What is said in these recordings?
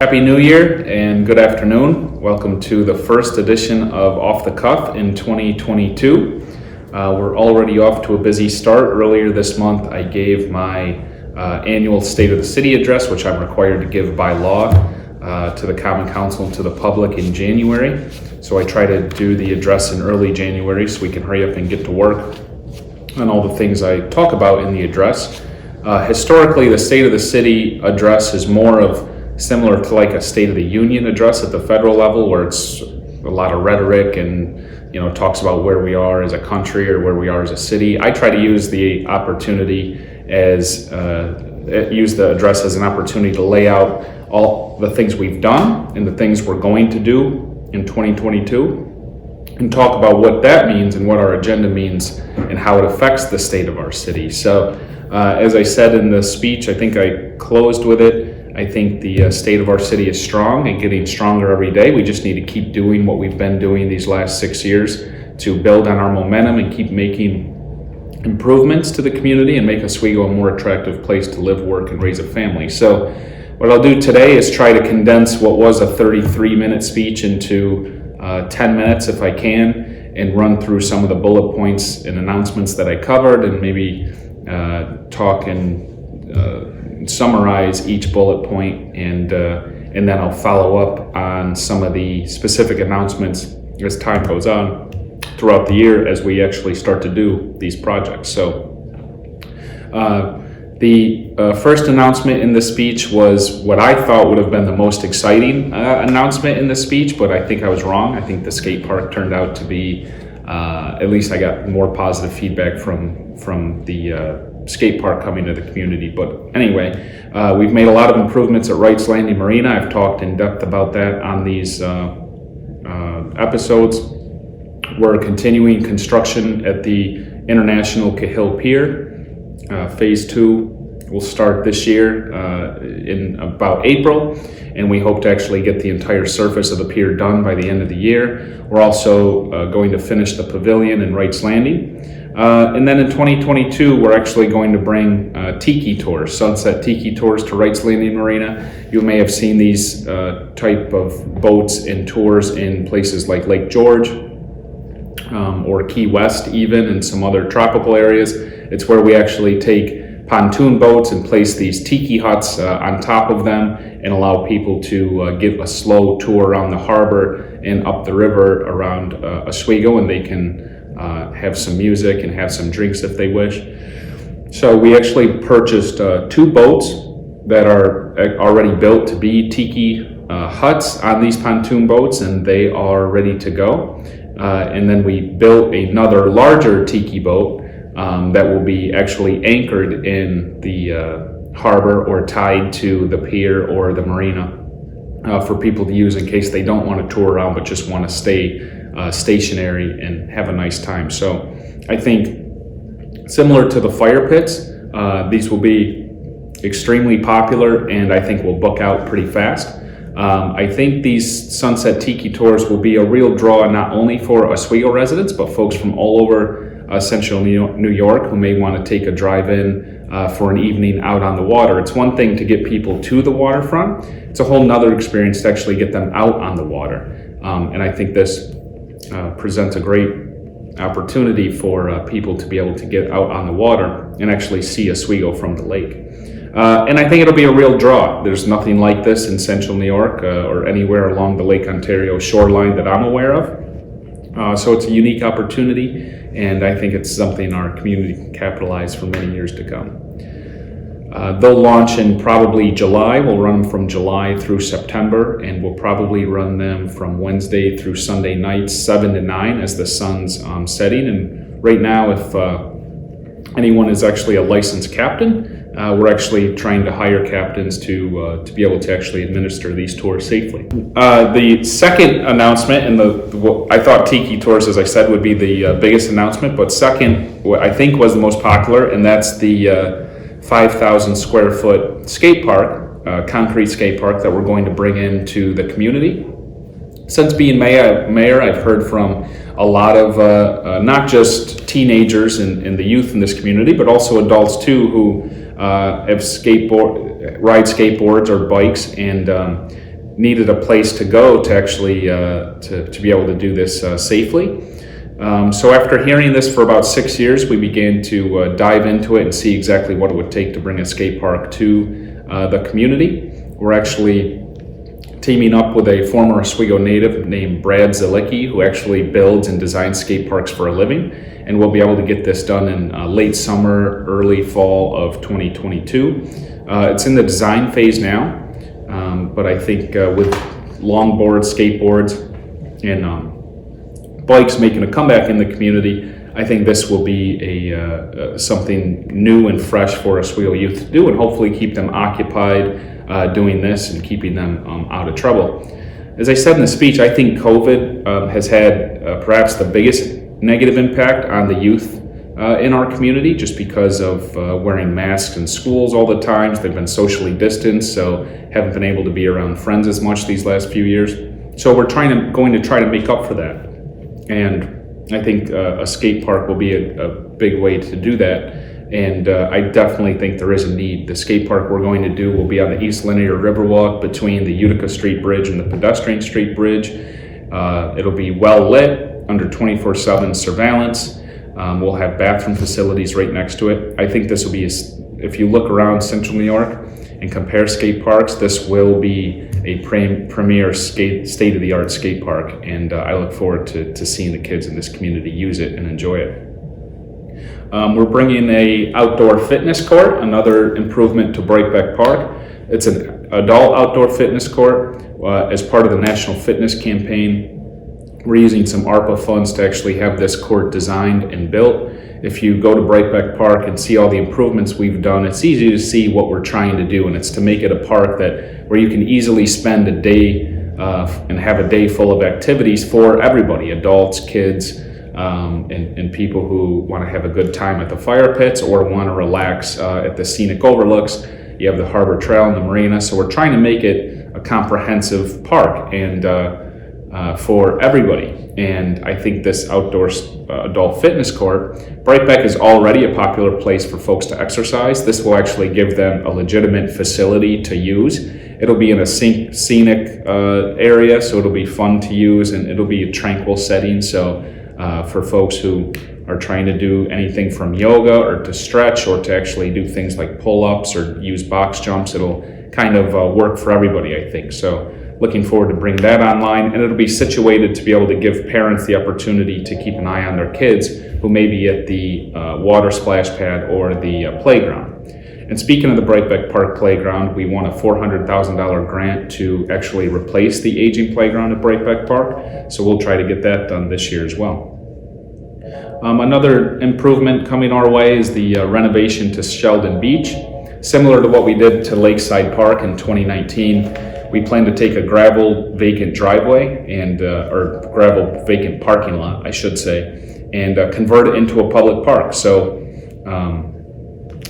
Happy New Year and good afternoon. Welcome to the first edition of Off the Cuff in 2022. We're already off to a busy start. Earlier this month, I gave my annual State of the City address, which I'm required to give by law to the Common Council and to the public in January. So I try to do the address in early January so we can hurry up and get to work on all the things I talk about in the address. Historically, the State of the City address is more of similar to like a State of the Union address at the federal level, where it's a lot of rhetoric and talks about where we are as a country or where we are as a city. I try to use the opportunity use the address as an opportunity to lay out all the things we've done and the things we're going to do in 2022, and talk about what that means and what our agenda means and how it affects the state of our city. So as I said in the speech, I think I closed with it. I think the state of our city is strong and getting stronger every day. We just need to keep doing what we've been doing these last 6 years to build on our momentum and keep making improvements to the community and make Oswego a more attractive place to live, work, and raise a family. So what I'll do today is try to condense what was a 33-minute speech into 10 minutes if I can, and run through some of the bullet points and announcements that I covered, and maybe talk and summarize each bullet point, and then I'll follow up on some of the specific announcements as time goes on throughout the year as we actually start to do these projects. So the first announcement in the speech was what I thought would have been the most exciting announcement in the speech, but I think I was wrong. I think the skate park turned out to be, at least I got more positive feedback from the skate park coming to the community. But anyway, we've made a lot of improvements at Wrights Landing Marina. I've talked in depth about that on these episodes. We're continuing construction at the International Cahill Pier. Phase 2 will start this year in about April, and we hope to actually get the entire surface of the pier done by the end of the year. We're also going to finish the pavilion in Wrights Landing. And then in 2022, we're actually going to bring Tiki tours, sunset Tiki tours to Wrights Landing Marina. You may have seen these type of boats and tours in places like Lake George or Key West even, and some other tropical areas. It's where we actually take pontoon boats and place these tiki huts on top of them and allow people to give a slow tour around the harbor and up the river around Oswego, and they can have some music and have some drinks if they wish. So we actually purchased 2 boats that are already built to be tiki huts on these pontoon boats, and they are ready to go. And then we built another larger tiki boat that will be actually anchored in the harbor or tied to the pier or the marina for people to use in case they don't want to tour around but just want to stay stationary and have a nice time. So I think similar to the fire pits, these will be extremely popular, and I think will book out pretty fast. I think these sunset tiki tours will be a real draw not only for Oswego residents, but folks from all over central New York who may want to take a drive-in for an evening out on the water. It's one thing to get people to the waterfront. It's a whole nother experience to actually get them out on the water. And I think this presents a great opportunity for people to be able to get out on the water and actually see Oswego from the lake. And I think it'll be a real draw. There's nothing like this in central New York or anywhere along the Lake Ontario shoreline that I'm aware of. So it's a unique opportunity, and I think it's something our community can capitalize for many years to come. They'll launch in probably July. We'll run them from July through September, and we'll probably run them from Wednesday through Sunday nights, 7 to 9 as the sun's setting. And right now, if anyone is actually a licensed captain, we're actually trying to hire captains to be able to actually administer these tours safely. The second announcement, and I thought Tiki Tours, as I said, would be the biggest announcement, but second, what I think was the most popular, and that's the 5,000 square foot skate park, concrete skate park that we're going to bring into the community. Since being mayor, I've heard from a lot of not just teenagers and the youth in this community, but also adults too, who ride skateboards or bikes, and needed a place to go to actually to be able to do this safely. So after hearing this for about 6 years, we began to dive into it and see exactly what it would take to bring a skate park to the community. We're actually teaming up with a former Oswego native named Brad Zalicki, who actually builds and designs skate parks for a living, and we'll be able to get this done in late summer, early fall of 2022. It's in the design phase now, but I think with longboards, skateboards, and bikes making a comeback in the community, I think this will be something new and fresh for Oswego youth to do, and hopefully keep them occupied doing this and keeping them out of trouble. As I said in the speech, I think COVID has had perhaps the biggest negative impact on the youth in our community, just because of wearing masks in schools all the time. They've been socially distanced, so haven't been able to be around friends as much these last few years. So we're going to try to make up for that. And I think a skate park will be a big way to do that. And I definitely think there is a need. The skate park we're going to do will be on the East Linear Riverwalk between the Utica Street Bridge and the Pedestrian Street Bridge. It'll be well lit, under 24/7 surveillance. We'll have bathroom facilities right next to it. I think this will be, if you look around Central New York and compare skate parks, this will be a premier state-of-the-art skate park, and I look forward to seeing the kids in this community use it and enjoy it. We're bringing a outdoor fitness court, another improvement to Breakback Park. It's an adult outdoor fitness court as part of the National Fitness Campaign. We're using some ARPA funds to actually have this court designed and built. If you go to Breakback Park and see all the improvements we've done, it's easy to see what we're trying to do, and it's to make it a park where you can easily spend a day and have a day full of activities for everybody, adults, kids, and people who want to have a good time at the fire pits or want to relax at the scenic overlooks. You have the Harbor Trail and the marina, so we're trying to make it a comprehensive park and for everybody. And I think this outdoor adult fitness court, Breakback is already a popular place for folks to exercise. This will actually give them a legitimate facility to use. It'll be in a scenic area, so it'll be fun to use, and it'll be a tranquil setting. So for folks who are trying to do anything from yoga or to stretch or to actually do things like pull-ups or use box jumps, it'll kind of work for everybody, I think. So looking forward to bring that online, and it'll be situated to be able to give parents the opportunity to keep an eye on their kids who may be at the water splash pad or the playground. And speaking of the Breakback Park playground, we won a $400,000 grant to actually replace the aging playground at Breakback Park, so we'll try to get that done this year as well. Another improvement coming our way is the renovation to Sheldon Beach. Similar to what we did to Lakeside Park in 2019, we plan to take a gravel vacant driveway or gravel vacant parking lot, I should say, and convert it into a public park. So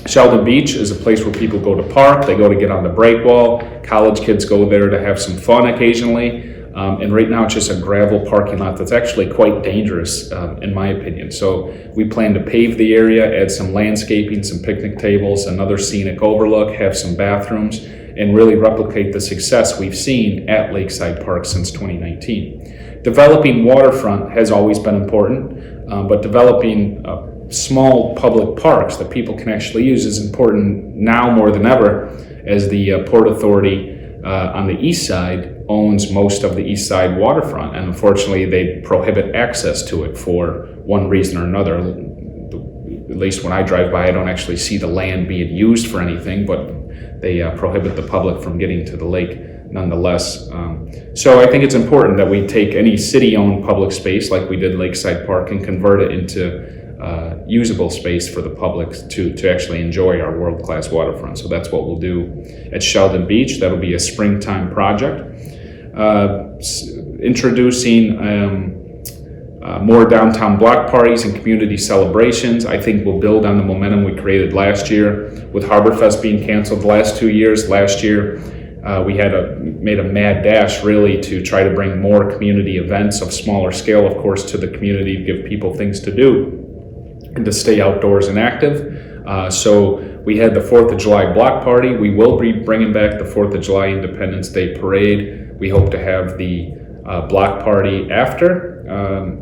Sheldon Beach is a place where people go to park, they go to get on the break wall, college kids go there to have some fun occasionally, and right now it's just a gravel parking lot that's actually quite dangerous in my opinion. So we plan to pave the area, add some landscaping, some picnic tables, another scenic overlook, have some bathrooms, and really replicate the success we've seen at Lakeside Park since 2019. Developing waterfront has always been important, but developing small public parks that people can actually use is important now more than ever, as the Port Authority on the east side owns most of the east side waterfront, and unfortunately they prohibit access to it for one reason or another. At least when I drive by, I don't actually see the land being used for anything, but they prohibit the public from getting to the lake nonetheless. So I think it's important that we take any city-owned public space like we did Lakeside Park and convert it into usable space for the public to actually enjoy our world-class waterfront. So that's what we'll do at Sheldon Beach. That'll be a springtime project. Introducing more downtown block parties and community celebrations. I think we'll build on the momentum we created last year with Harborfest being canceled the last 2 years. Last year, we made a mad dash really to try to bring more community events of smaller scale, of course, to the community, to give people things to do and to stay outdoors and active. So we had the 4th of July block party. We will be bringing back the 4th of July Independence Day parade. We hope to have the block party after,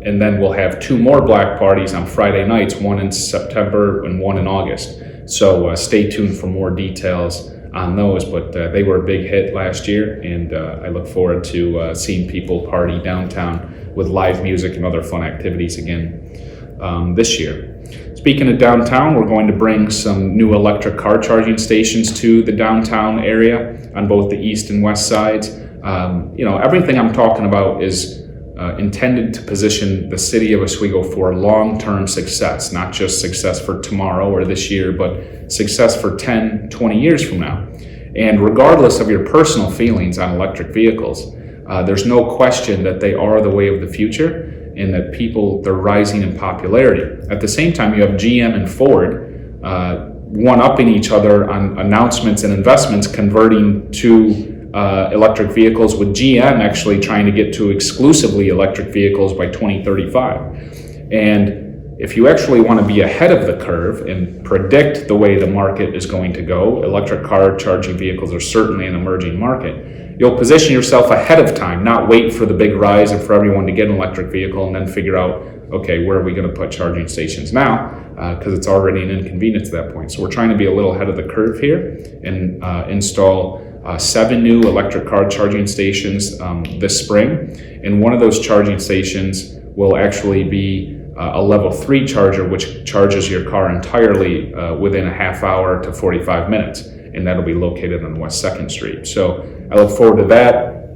and then we'll have 2 more block parties on Friday nights, one in September and one in August. So stay tuned for more details on those, but they were a big hit last year, and I look forward to seeing people party downtown with live music and other fun activities again this year. Speaking of downtown, we're going to bring some new electric car charging stations to the downtown area on both the east and west sides. Everything I'm talking about is intended to position the city of Oswego for long-term success, not just success for tomorrow or this year, but success for 10, 20 years from now. And regardless of your personal feelings on electric vehicles, there's no question that they are the way of the future, and that they're rising in popularity. At the same time, you have GM and Ford one-upping each other on announcements and investments converting to electric vehicles, with GM actually trying to get to exclusively electric vehicles by 2035. And if you actually want to be ahead of the curve and predict the way the market is going to go, electric car charging vehicles are certainly an emerging market. You'll position yourself ahead of time, not wait for the big rise and for everyone to get an electric vehicle and then figure out, okay, where are we going to put charging stations now? Because it's already an inconvenience at that point. So we're trying to be a little ahead of the curve here and install 7 new electric car charging stations this spring. And one of those charging stations will actually be a level 3 charger, which charges your car entirely within a half hour to 45 minutes. And that'll be located on West 2nd Street. So I look forward to that.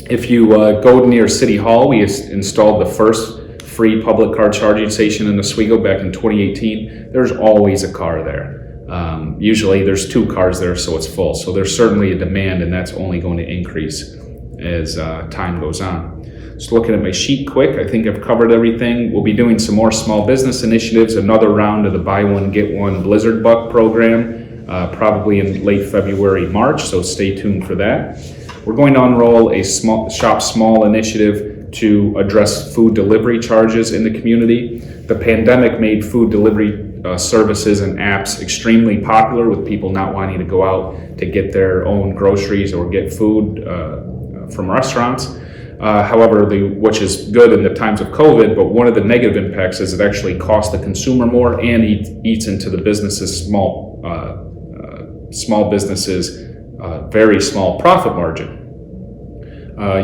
If you go near City Hall, we installed the first free public car charging station in Oswego back in 2018. There's always a car there. Usually there's 2 cars there, so it's full. So there's certainly a demand, and that's only going to increase as time goes on. Just looking at my sheet quick, I think I've covered everything. We'll be doing some more small business initiatives, another round of the buy one, get one Blizzard Buck program, probably in late February, March, so stay tuned for that. We're going to unroll a Shop Small initiative to address food delivery charges in the community. The pandemic made food delivery services and apps extremely popular, with people not wanting to go out to get their own groceries or get food from restaurants. However, which is good in the times of COVID, but one of the negative impacts is it actually costs the consumer more and eats into the small businesses' very small profit margin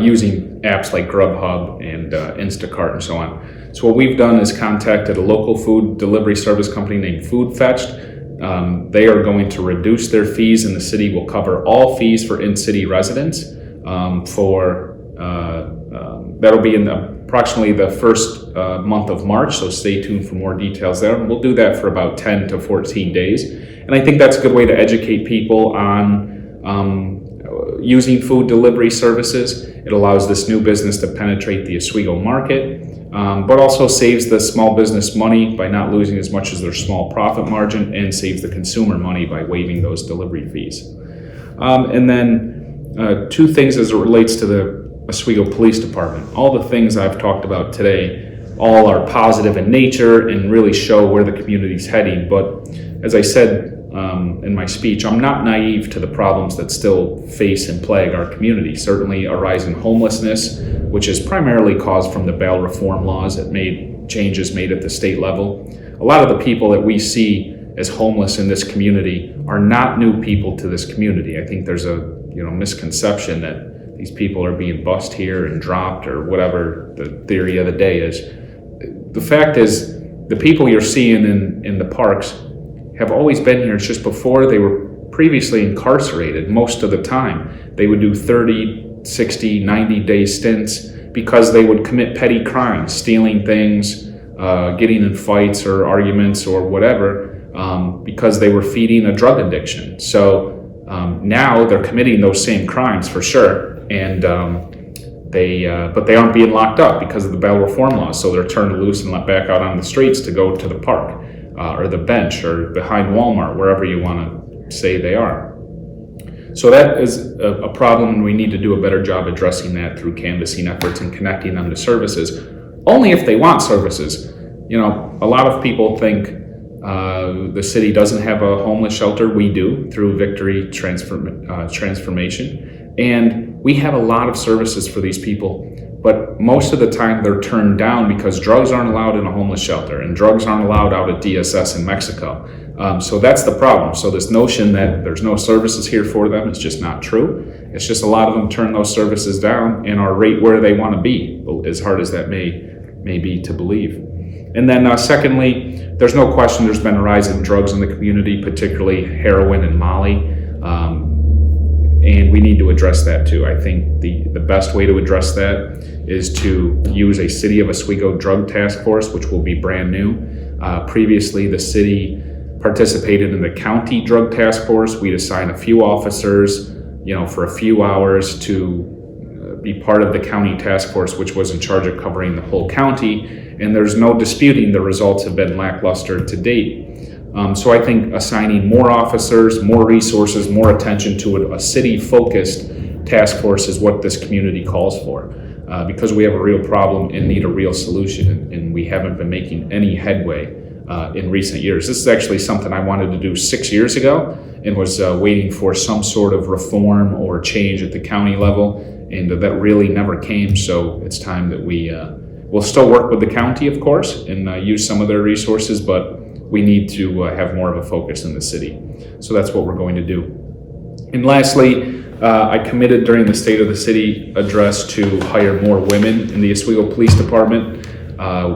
using apps like Grubhub and Instacart and so on. So what we've done is contacted a local food delivery service company named Food Fetched. They are going to reduce their fees, and the city will cover all fees for in-city residents that'll be in approximately the first month of March, so stay tuned for more details there. And we'll do that for about 10 to 14 days. And I think that's a good way to educate people on using food delivery services. It allows this new business to penetrate the Oswego market, but also saves the small business money by not losing as much as their small profit margin, and saves the consumer money by waiving those delivery fees. And then 2 things as it relates to the Oswego Police Department. All the things I've talked about today all are positive in nature and really show where the community's heading. But as I said in my speech, I'm not naive to the problems that still face and plague our community. Certainly a rise in homelessness, which is primarily caused from the bail reform laws that made changes made at the state level. A lot of the people that we see as homeless in this community are not new people to this community. I think there's a misconception that these people are being bussed here and dropped, or whatever the theory of the day is. The fact is, the people you're seeing in the parks have always been here. It's just before they were previously incarcerated. Most of the time they would do 30, 60, 90-day stints because they would commit petty crimes, stealing things, getting in fights or arguments or whatever, because they were feeding a drug addiction. So now they're committing those same crimes for sure, and but they aren't being locked up because of the bail reform laws. So they're turned loose and let back out on the streets to go to the park or the bench or behind Walmart, wherever you want to say they are. So that is a problem, and we need to do a better job addressing that through canvassing efforts and connecting them to services, only if they want services. A lot of people think the city doesn't have a homeless shelter. We do, through Victory Transformation. And We have a lot of services for these people, but most of the time they're turned down because drugs aren't allowed in a homeless shelter and drugs aren't allowed out at DSS in Mexico. So that's the problem. So this notion that there's no services here for them is just not true. It's just a lot of them turn those services down and are right where they want to be, as hard as that may be to believe. And then secondly, there's no question there's been a rise in drugs in the community, particularly heroin and Molly. And we need to address that too. I think the best way to address that is to use a City of Oswego drug task force, which will be brand new. Previously, the city participated in the county drug task force. We'd assign a few officers, for a few hours to be part of the county task force, which was in charge of covering the whole county. And there's no disputing the results have been lackluster to date. So I think assigning more officers, more resources, more attention to a city-focused task force is what this community calls for, because we have a real problem and need a real solution, and we haven't been making any headway in recent years. This is actually something I wanted to do 6 years ago and was waiting for some sort of reform or change at the county level, and that really never came. So it's time that we'll still work with the county, of course, and use some of their resources, but we need to have more of a focus in the city. So that's what we're going to do. And lastly, I committed during the State of the City address to hire more women in the Oswego Police Department.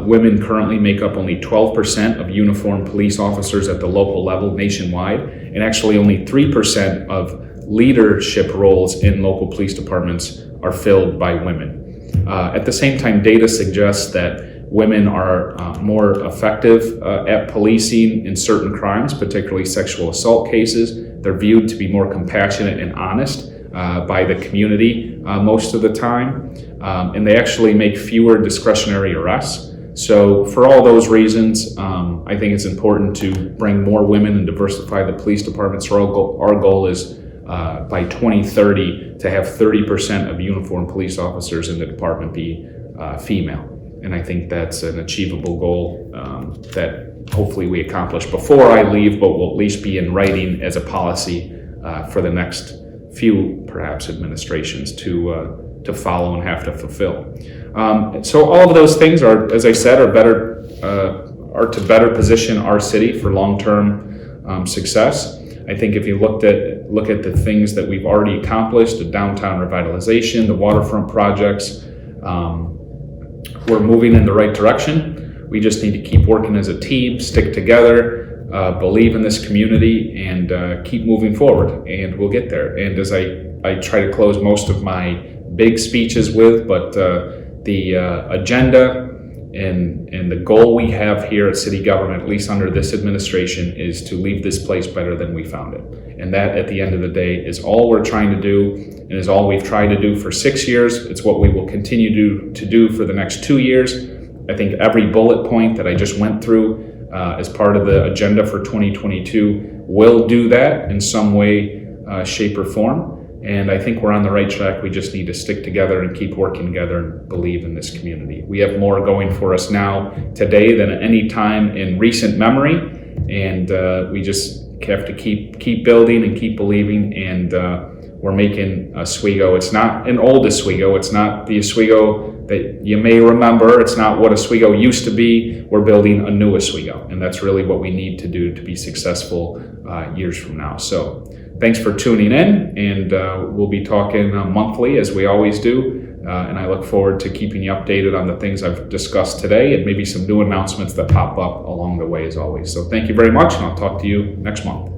Women currently make up only 12% of uniformed police officers at the local level nationwide, and actually only 3% of leadership roles in local police departments are filled by women. At the same time, data suggests that women are more effective at policing in certain crimes, particularly sexual assault cases. They're viewed to be more compassionate and honest by the community most of the time, and they actually make fewer discretionary arrests. So for all those reasons, I think it's important to bring more women and diversify the police department. So our goal is by 2030 to have 30% of uniformed police officers in the department be female. And I think that's an achievable goal that hopefully we accomplish before I leave, but will at least be in writing as a policy for the next few, perhaps, administrations to follow and have to fulfill. So all of those things are, as I said, are to better position our city for long-term success. I think if you look at the things that we've already accomplished, the downtown revitalization, the waterfront projects, we're moving in the right direction. We just need to keep working as a team, stick together, believe in this community, and keep moving forward, and we'll get there. And as I try to close most of my big speeches with, but the agenda and the goal we have here at city government, at least under this administration, is to leave this place better than we found it. And that, at the end of the day, is all we're trying to do, and is all we've tried to do for 6 years. It's what we will continue to do for the next 2 years. I think every bullet point that I just went through as part of the agenda for 2022 will do that in some way, shape, or form. And I think we're on the right track. We just need to stick together and keep working together and believe in this community. We have more going for us now today than at any time in recent memory. And we just have to keep building and keep believing. And we're making Oswego. It's not an old Oswego. It's not the Oswego that you may remember. It's not what Oswego used to be. We're building a new Oswego. And that's really what we need to do to be successful years from now. So thanks for tuning in, and we'll be talking monthly as we always do. And I look forward to keeping you updated on the things I've discussed today and maybe some new announcements that pop up along the way as always. So thank you very much, and I'll talk to you next month.